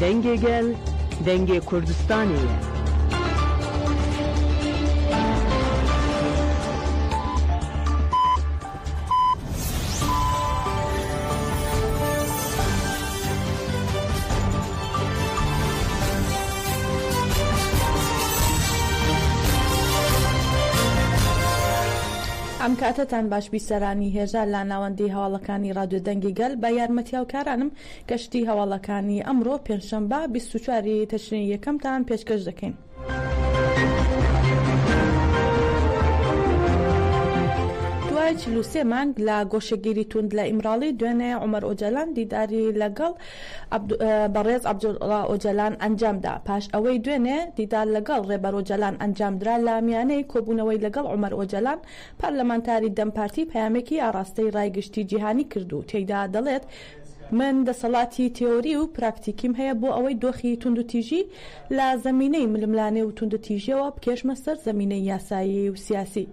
دەنگێ گەل دەنگێ کوردستانیە. ئەم کاتتان باش بیسەرانی هێژار لا ناوەندی هەواڵەکانی ڕادیۆ دەنگی گەل بە یارمەتیاوکارانم گەشتی هەواڵەکانی ئەمڕۆ پێنجشەمبە 24 تەشرینی یەکەمتان پێشکەش دەکەین. دوای 43 مانگ لە گۆشەگیری توند لە ئیمراڵی دوێنێ عومەر ئۆجەلان دیداری لەگەڵ بەڕێز عەبدوڵڵا ئۆجەلان ئەنجامدا. پاش ئەوەی دوێنێ دیدار لەگەڵ ڕێبەر ئۆجەلان ئەنجامدرا لە میانەی کۆبوونەوەی لەگەڵ عومەر ئۆجەلان پەرلەمانتاری دەمپارتی پەیامێکی ئاڕاستەی ڕایگشتی جیهانی کردو. تێیدا دەڵێت من دەسەڵاتی تێۆری و پراکتیکیم هەیە بۆ ئەوەی دۆخی تونند و تیژی لە زەمینەی ململانێ و تونند و تیژیەوە بکێشمە سەر زەمینەی یاسایی و سیاسی.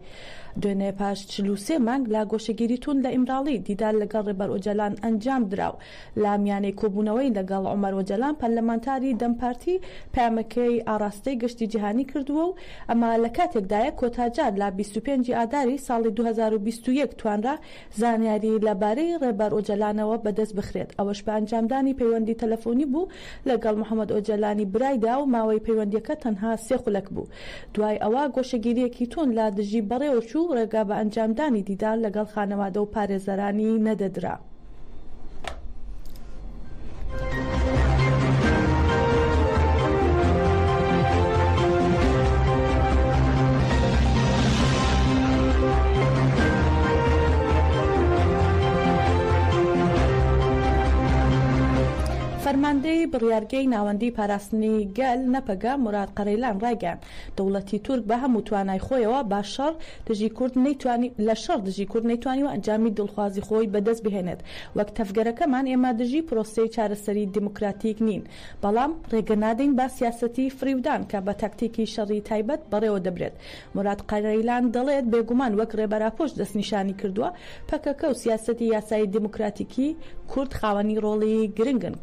دوێنێ پاش 43 مانگ لە گۆشەگیری توند لە ئیمراڵی دیدار لەگەڵ ڕێبەر ئۆجەلان ئەنجام دراو. لە میانەی کۆبوونەوەی لەگەڵ عومەر ئۆجەلان پەرلەمانتاری دەمپارتی پەیامەکەی ئاڕاستەی گەشتی جیهانی کردووە و ئەمە لە کاتێکدایە کۆتاجار لە 25 ئاداری ساڵی 2021 توانرا زانیاری لەبارەی ڕێبەر ئۆجەلانەوە بەدەست بخرێت. ئەوەش بە ئەنجامدانی پەیوەندی تەلەفۆنی بوو لەگەڵ محەممەد ئۆجەلانی برایدا و ماوەی پەیوەندیەکە تەنها 3 خولەک بوو. دوای ئەوە گۆشەگیریەکی تون لە دژی بەڕێوەچوو ڕێگا بە ئەنجامدانی دیدار لەگەڵ خانەوادە و پارێزەرانی نەدەدرا. فەرماندەی بڕیارگەی ناوەندی پاراستنی گەل نەپەگا موراد قەرەیلان ڕایگەیاند دەوڵەتی تورک بە هەموو توانای خۆیەوە با شەڕ دژی کورد لە شەڕ دژی کورد نەیتوانیوە ئەنجامی دڵخوازی خۆی بەدەست بهێنێت. وەک تەفگەرەکەمان ئێمە دژی پرۆسەی چارەسەری دیموکراتیک نین، بەڵام ڕێگە نادەین با سیاسەتی فریودان کە بە تاکتیکی شەڕی تایبەت بەڕێوە دەبرێت. موراد قەرەیلان دەڵێت بێگومان وەک ڕێبەراپۆش دەستنیشانی کردووە پەکەکە و سیاسەتی یاسایی دیموکراتیکی کورد خاوەنی ڕۆڵی گرنگن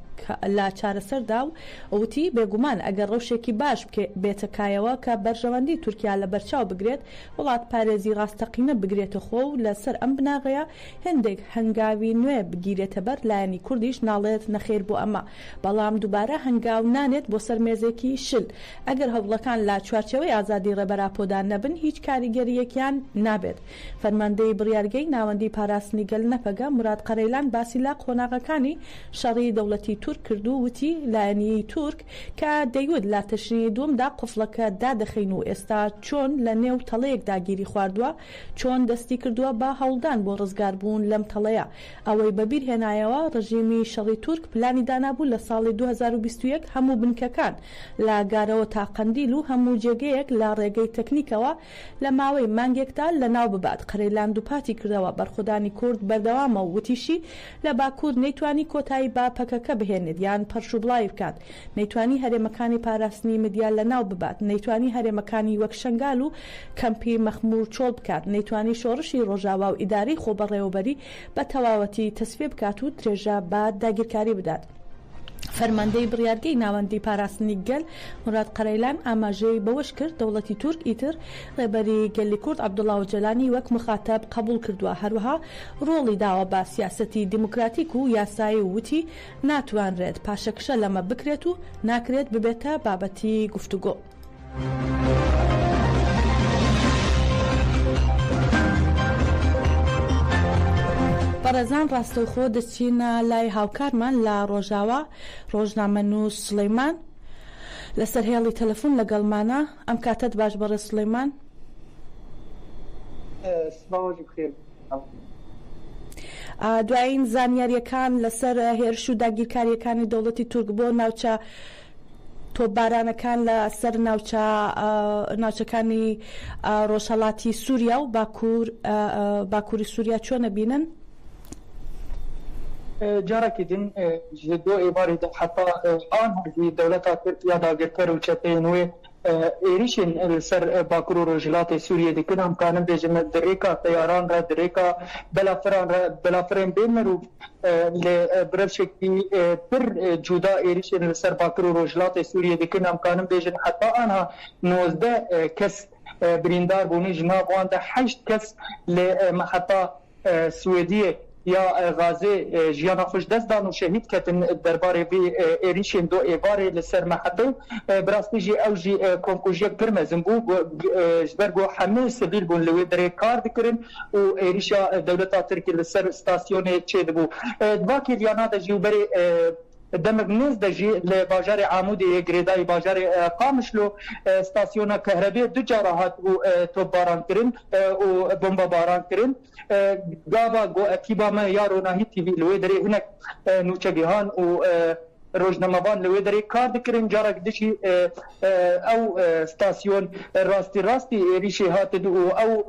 لە چارەسەردا و ئەوتی بێگومان ئەگەر ڕەوشێکی باش بێتەکایەوە کە بەرژەوەندی تورکیا لە بەرچاو بگرێت وڵات پارێزی ڕاستەقینە بگرێتە خۆ و لەسەر ئەم بناغەیە هەندێک هەنگاوی نوێ بگیرێتە بەر لایەنی کوردیش ناڵێت نەخێر بۆ ئەمە، بەڵام دووبارە هەنگاو نانێت بۆ سەر مێزێکی شل. ئەگەر هەوڵەکان لە چوارچەوەی ئازادی ڕێبەراپۆدان نەبن هیچ کاریگەریەکیان نابێت. فەرماندەی بڕیارگەی ناوەندی پاراستنی گەل نەپەگە موراد قەرەیلان باسی لا قۆناغەکانی شەڕی دەوڵەتی تورک کردو وتی لایەنی تورک کە دەیوت لە تەشرینی دووەمدا قوفڵەکە دادەخەین و ئێستا چۆن لە نێو تەڵەیەکدا گیری خواردووە چۆن دەستی کردووە بە هەوڵدان بۆ ڕزگاربوون لەم تەڵەیە. ئەوەی بەبیر هێنایەوە ڕژیمی شەڕی تورک پلانی دانابوو لە ساڵی 2021 هەموو بنکەکان لە گارەوە تا قەندیل و هەموو جێگەیەک لە ڕێگەی تەکنیکەوە لە ماوەی مانگێکدا لە ناو ببات. قەرەیلان دووپاتی کردەوە بەرخودانی کورد بەردەوامە و وتیشی لە باکوور نەیتوانی کۆتایی با پەکەکە بهێنێت یان پەرش و بڵاوی بکات، نەیتوانی هەرێمەکانی پاراستنی مدیان لە ناو ببات، نەیتوانی هەرێمەکانی وەک شنگال و کەمپی مەخمور چۆڵ بکات، نەیتوانی شۆڕشی ڕۆژاوا و ئیداری خۆبەڕێوەبەری بە تەواوەتی تەسفێ بکات و درێژە بە داگیرکاری بدات. فەرماندەی بڕیارگەی ناوەندی پاراستنی گەل موراد قەرەیلان ئاماژەی بەوەش کرد دەوڵەتی تورک ئیتر ڕێبەری گەلی کورد عەبدوڵڵا ئۆجەلانی وەک مخاتەب قبول کردووە، هەروەها ڕۆڵی داوە بە سیاسەتی دیموکراتیک و یاسایی و وتی ناتوانرێت پاشەکشە لەمە بکرێت و ناکرێت ببێتە بابەتی گفتوگۆ. بەڕێزان ڕاستەوخۆ دەچینە لای هاوکارمان لە ڕۆژاوە ڕۆژنامەنووس سلەیمان لەسەر هێڵی تەلەفۆن لەگەڵمانە. ئەم کاتت باش بەڕێز سلەیمان. دوایین زانیاریەکان لەسەر هێرش و داگیرکاریەکانی دەوڵەتی تورک بۆ ناوچە تۆپبارانەکان لە سەر ناوچەکانی ڕۆژهەڵاتی سووریا و باکووری سووریا چۆنە بینن؟ جارك دين جدو إبارة حتى آن هذه الدولة تركيا داعية كرو تشتينوي ایریشن سر باکور و رجلات سوریه دکن هم کانم بیجن دریکا تیاران را دریکا بلافرین بیمرو لبرفشکی پر جدا ایریشن سر باکور و رجلات سوریه دکن هم کانم بیجن حتی آنها 19 کس بریندار بونی جناب وانده 8 کس لمحطه سویدیه یا غازی جیانا خوش دست دان و شهید کتن درباره بی ایریشن دو ایواره لسر محطه براستی جی او جی کنکوژیک پرمزن بو جبرگو همه سویل بون لوی دره کار دکرن و ایریشا دولتا ترکی لسر ستاسیون چه دبو دواکی دیانا دا جیو بری دمك نز دجي لباجار عمودي غريداي باجار قامشلو ستاسيون كهرباء دو جراحات و توب باران كرين و بومبا باران كرين غابا غو اكيبا ما يارو ناهي تي في لوي دري هناك نوچگيهان و روزنامه‌بان لوی دری کار دکرین جارک دشی او ستاسیون راستی ریشه هات دو او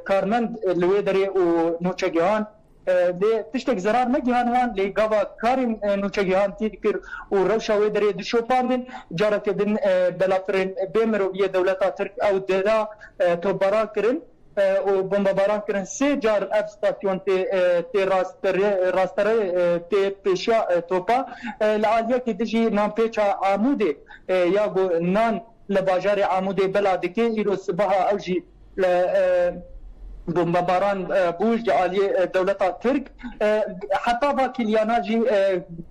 کارمند لوی دری و نوچگیهان ده تشتك زرار نجهان وان لقوا كارم نوچگيهان تذكر وروشاوي دري دشوباندن جارك دن بلافرين بيمرو بيه دولتا ترك او ددا توبارا كرن و بمباران كرن سي جار اف ستاسيون تي راستري تي بيشا توبا العاليه كي تجي نام بيشا عمودي ياغو نان لباجار عمودي بلادكي يرو صباح اوجي بمباران بوج عالية دولتا ترك حتى باكليانا جي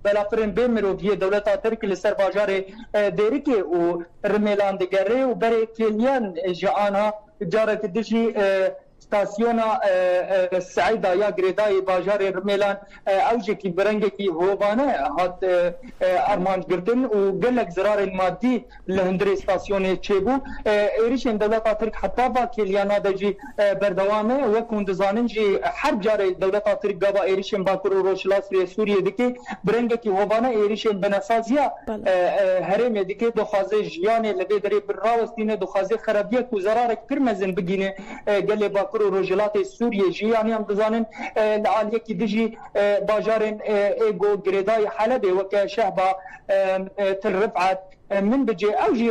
بلافرين بيمرو في دولتا ترك لسر باجار ديريكي ورميلان ديگري وبري كليان جانا جارك دجي ستاسيونا السعيدة يا غريداي باجار رميلان اوجي كي برنجكي هوبانه هات ارمان قردن وقال لك زرار المادي لهندري ستاسيوني تشيبو ايريشن دولتا ترك حتى باكليانا دجي بردوامه وكون دزاننجي حرب جاري دولتا ترك غابا ايريشن باكور روشلاس سوريا دكي برنجكي هوبانه ايريشن بنسازيا هرم دكي دخازي جياني لبي دري بالراوستين دخازي خرابيه وزرارك كرمزن بگينه قال باكور روجلات سوريا جياني ام دزانن العاليه كي دجي باجارن ايغو غريداي حلبه وكشهبه تل رفعت من بجي اوجي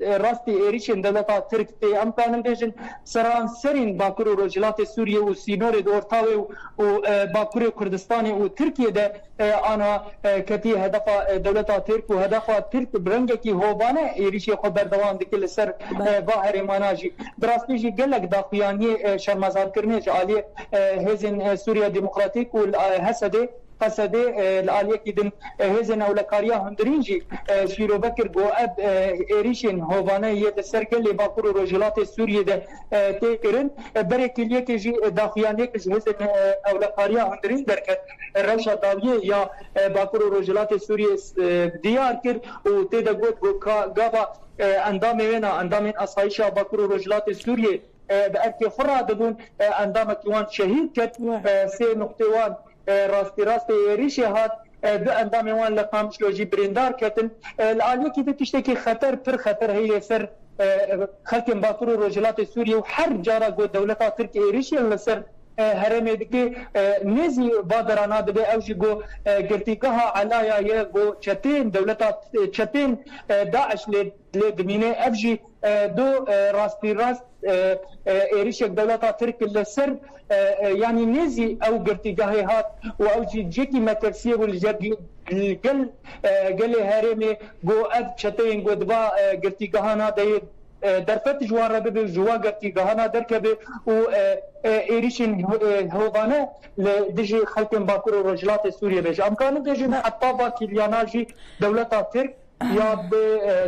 راستي ايريشن دولتا ترك تي امكان بيجن سران سرين باكور روجلات سوريا وسينور دورتاوي وباكور كردستاني وتركيا ده انا كتي هدف دولتا ترك وهدف ترك برنجكي هوبانه ايريشي خبر دوام دكل سر باهر مناجي براستيجي قال لك داخياني شرمزار كرنيج علي هزن سوريا ديمقراطيك والهسدي قصدي العالية كدن هزن أولكاريا هندرينجي شيرو بكر جو أب إيريشن هوفانا يتسرقل لباكور روجلات سوريا ده تكرن بريكلية كجي داخيانية كجي هزن أولكاريا هندرين دركت روشا داوية يا باكور روجلات سوريا ديار كر وتدا جود جو غابا اندامين أصايشة باكور روجلات سوريا بأركي خرا دبون اندام كيوان شهيد كت سي نقطوان راستي ريشي هات باندام وان لقامش لوجي بريندار كتن العاليه كي تشتكي خطر بر خطر هي سر خلق باكور روجلات سوريا وحر جارا جو دولتا تركي ريشي لسر هرمي دكي نزي بادرانا دبي اوجي جو قرتيكها علايا يا جو تشتين دولتا تشتين داعش لدمينه افجي دو راست ايريشك دولتا ترك لسر يعني نزي او قرتيقاهي هات واوجي جيكي مكرسيه والجل قال هرمي جو اب تشتين جو دبا قرتيقاهانا داي درفت جوار ربي جوا قرتي قهنا دركبه و ايريشن هوبانه لدجي خلقن باكور رجلات سوريا بيج امكانه دجي حتى باكلياناجي دولتا ترك يا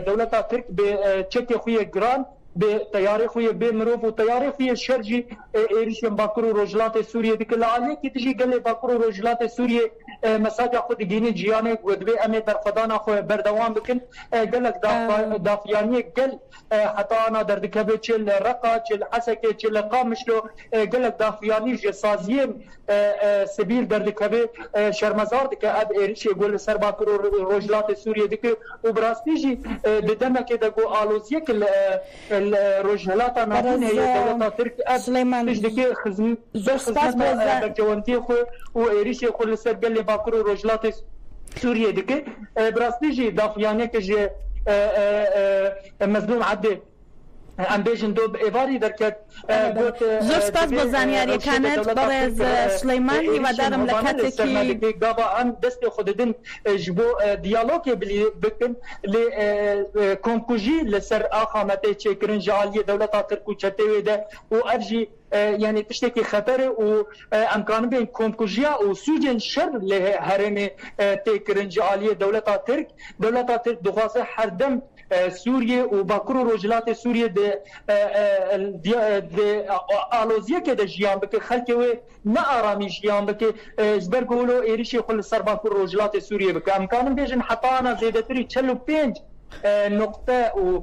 دولتا ترك بتشكي خويا جران بتياري خويا بمروف وتياري خويا شرجي ايريشن باكور رجلات سوريا ديك عليه كي تجي قال لي باكور رجلات سوريا مساجا خود جيني جياني ودبي امي درفدانا خو بردوام بكن قال لك دافياني قال حتى انا دردكبه تشل رقا تشل حسكه تشل قامشلو قال لك دافياني جسازيم سبيل دردكبه شرمزار دك اب ايريش يقول سر باكور رجلات سوريا ديك وبراستيجي بدمك دغو الوزيك الرجلات ناتين هي دولة ترك اب تشدكي خزم جوانتي خو وايريش يقول سر قال لي باكور رجلات سوريا ديك براستيجي دافياني كجي مظلوم عبدی ام بیژن دو ایواری درکت زۆر سپاس بۆ زانیاریەکانت بەڕێز سلەیمان هیوادارم لە کاتێکی گاوا ام دەستی خوددن ji bo diyalogê bikin lê komkujî li ser axametê çêkirin ji aliyê dewleta Tirk û çetê de û ev jî yani tiştekî xeterê û em kanin bên komkujiya û sûcên şer lê herêmê têkirin ji aliyê dewleta Tirk. Dewleta Tirk dixwaze herdem Suriye û Bakur û Rojhilatê Suriye de aloziyekê de jiyan bike, xelkê wê ne aramî jiyan bike ji ber golo êrişê xwe li ser Bakur û Rojhilatê Suriye bike. Em kanin bêjin heta ana zêdetirî 45 نقطه و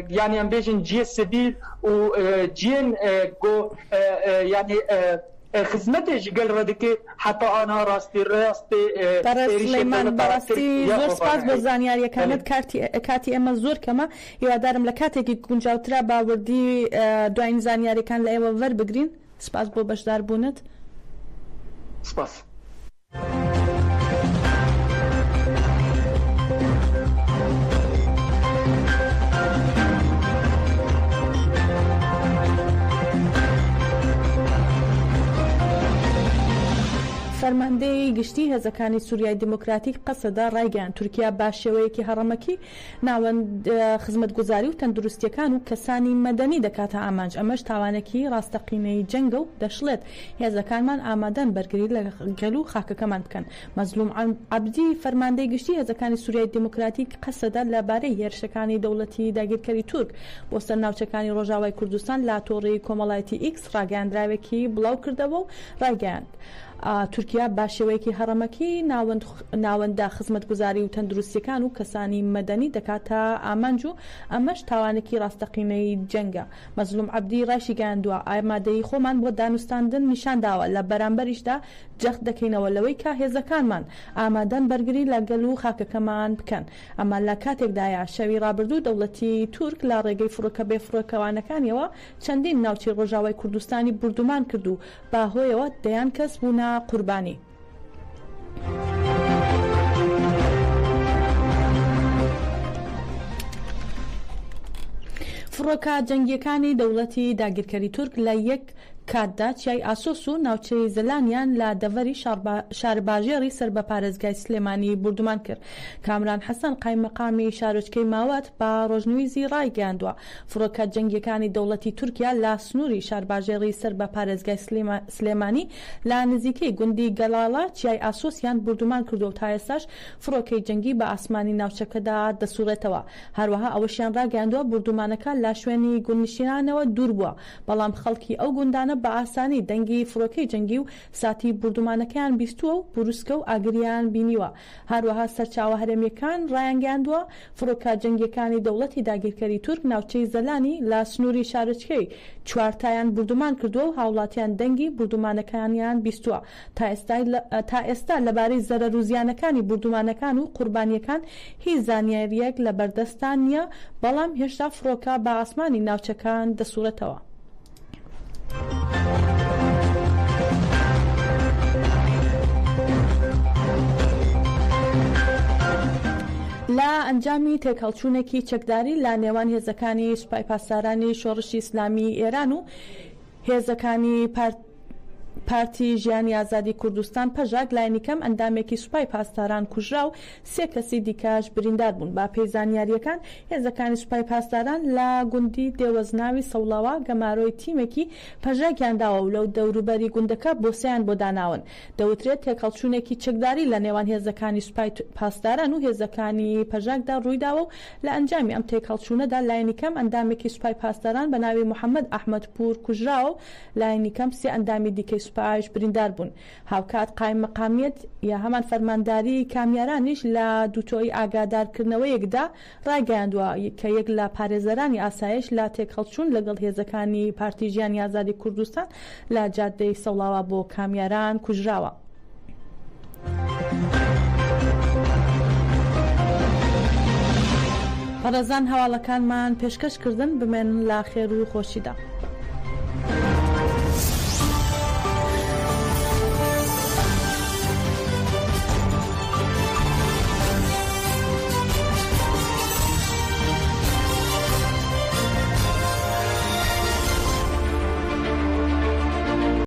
يعني ام بيجن جي سبيل و جين جو يعني خدمت جگل ردکی حتی آنها راستی سلەیمان بەڕاستی زۆر سپاس بۆ زانیاریەکانت کاتی ئێمە زۆر کەمە هیوادارم لە کاتێکی گونجاوترا باوردی دوایین زانیاریەکان لە ئێوە وەربگرین. سپاس بۆ بەشدار بوونت. سپاس. فەرماندەی گشتی هێزەکانی سووریای دموکراتیک قەسەدا ڕایگەیاند تورکیا با شێوەیەکی هەڕەمەکی ناوەند خزمەتگوزاری و تەندروستیەکان و کەسانی مەدەنی دەکاتە ئامانج. ئەمەش تاوانێکی ڕاستەقینەی جەنگە و دەشڵێت هێزەکانمان ئامادەن بەرگری لە گەل و خاکەکەمان بکەن. مەزلوم عەبدی فەرماندەی گشتی هێزەکانی سووریای دموکراتیک قەسەدا لەبارەی هێرشەکانی دەوڵەتی داگیرکەری تورک بۆ سەرناوچەکانی ڕۆژاوای کوردستان لا تۆڕی کۆمەڵایەتی ئیکس ڕاگەیاندراوێکی بڵاو کردەوە و ڕایگەیاند تورکیا با شێوەیەکی هەڕەمەکی ناوەندە خزمەتگوزاری و تەندروستیەکان و کەسانی مەدەنی دەکاتە ئامانج و ئەمەش تاوانێکی ڕاستەقینەی جەنگە. مەزلوم عەبدی ڕایشی گەیاندووە ئامادەیی خۆمان بۆ دانوستاندن نیشان داوە لە بەرامبەریشدا جەخت دەکەینەوە لەوەی کە هێزەکانمان ئامادەن بەرگری لە گەل و خاکەکەمان بکەن. ئەمە لە کاتێکدایە شەوی ڕابردوو دەوڵەتی تورک لە ڕێگەی فڕۆکە بێفڕۆکەوانەکانیەوە چەندین ناوچەی ڕۆژاوای کوردستانی بردومان کرد و باهۆیەوە دەیان کەس بوون قوربانی. فڕۆکە جەنگیەکانی دەوڵەتی داگیرکەری تورک لە یەک کاتدا چیای ئاسۆس و ناوچەی زەلانیان لە دەڤەری شارباژێڕی سەر بە پارێزگای سلێمانی بردومان کرد. کامران حەسەن قایمەقامی شارۆچکەی ماوەت بە ڕۆژنویزی ڕایگەیاندووە فڕۆکە جەنگیەکانی دەوڵەتی تورکیا لە سنووری شارباژێڕی سەر بە پارێزگای سلێمانی لە نزیکەی گوندی گەلاڵە چیای ئاسۆسیان بردومان کردو و تا ئێستاش فڕۆکەی جەنگی بە ئاسمانی ناوچەکەدا دەسوڕێتەوە. هەروەها ئەوەشیان ڕاگەیاندووە بردومانەکە لە شوێنی گوندنشینانەوە دوور بووە، بەڵام خەڵکی ئەو گوندانە بە ئاسانی دەنگی فڕۆکەی جەنگی و ساتی بردومانەکەیان بیستووە و بروسکە و ئاگریان بینیوە. هەروەها سەرچاوە هەرێمیەکان ڕایانگەیاندووە فڕۆکە جەنگیەکانی دەوڵەتی داگیرکەری تورک ناوچەی زەلانی لە سنووری شارچکەی چوارتایان بردومان کردووە و هاوڵاتیان دەنگی بردومانەکانیان بیستووە. تا ئێستا لەبارەی زەرەر و زیانەکانی بردومانەکان و قوربانیەکان هیچ زانیاریەک لە بەردەستان نییە، بەڵام هێشتا فڕۆکە بە ئاسمانی ناوچەکان دەسوورێتەوە. لە ئەنجامی تێکەڵچوونێکی چەکداری لە نێوان هێزەکانی سوپای پاسدارانی شۆڕشی ئیسلامی ئێران و هێزەکانی پارتی ژیانی ئازادی کوردستان پەژاک لایەنی کەم ئەندامێکی سوپای پاسداران کوژرا و 3 کەسی دیکەش بریندار بوون. با پێی زانیاریەکان هێزەکانی سوپای پاسداران لە گوندی دێوەزناوی سەوڵاوە گەمارۆی تیمێکی پەژاکیانداوە و لەو دەوروبەری گوندەکە بۆسەیان بۆ داناون. دەوترێت تێکەڵچوونێکی چەکداری لە نێوان هێزەکانی سوپای پاسداران و هێزەکانی پەژاکدا ڕوویداوە و لە ئەنجامی ئەم تێکەڵچوونەدا لایەنی کەم ئەندامێکی سوپای پاسداران بە ناوی محەممەد ئەحمەدپور کوژراوە و لایەنی کەم 3 ئەندامی دیکەی سوپایش بریندار بوون. هاوکات قایم مەقامیەت یا هەمان فەرمانداری کامیارانیش لە دووتۆی ئاگادارکردنەوەیەکدا ڕایگەیاندووە کە یەک لە پارێزەرانی ئاسایش لە تێکەڵچوون لەگەڵ هێزەکانی پارتی ژیانی ئازادی کوردستان لە جادەی سەوڵاوە بۆ کامیاران کوژراوە. پەرەزان هەواڵەکانمان پێشکەشکردن بمێن لا خێر و خۆشیدا.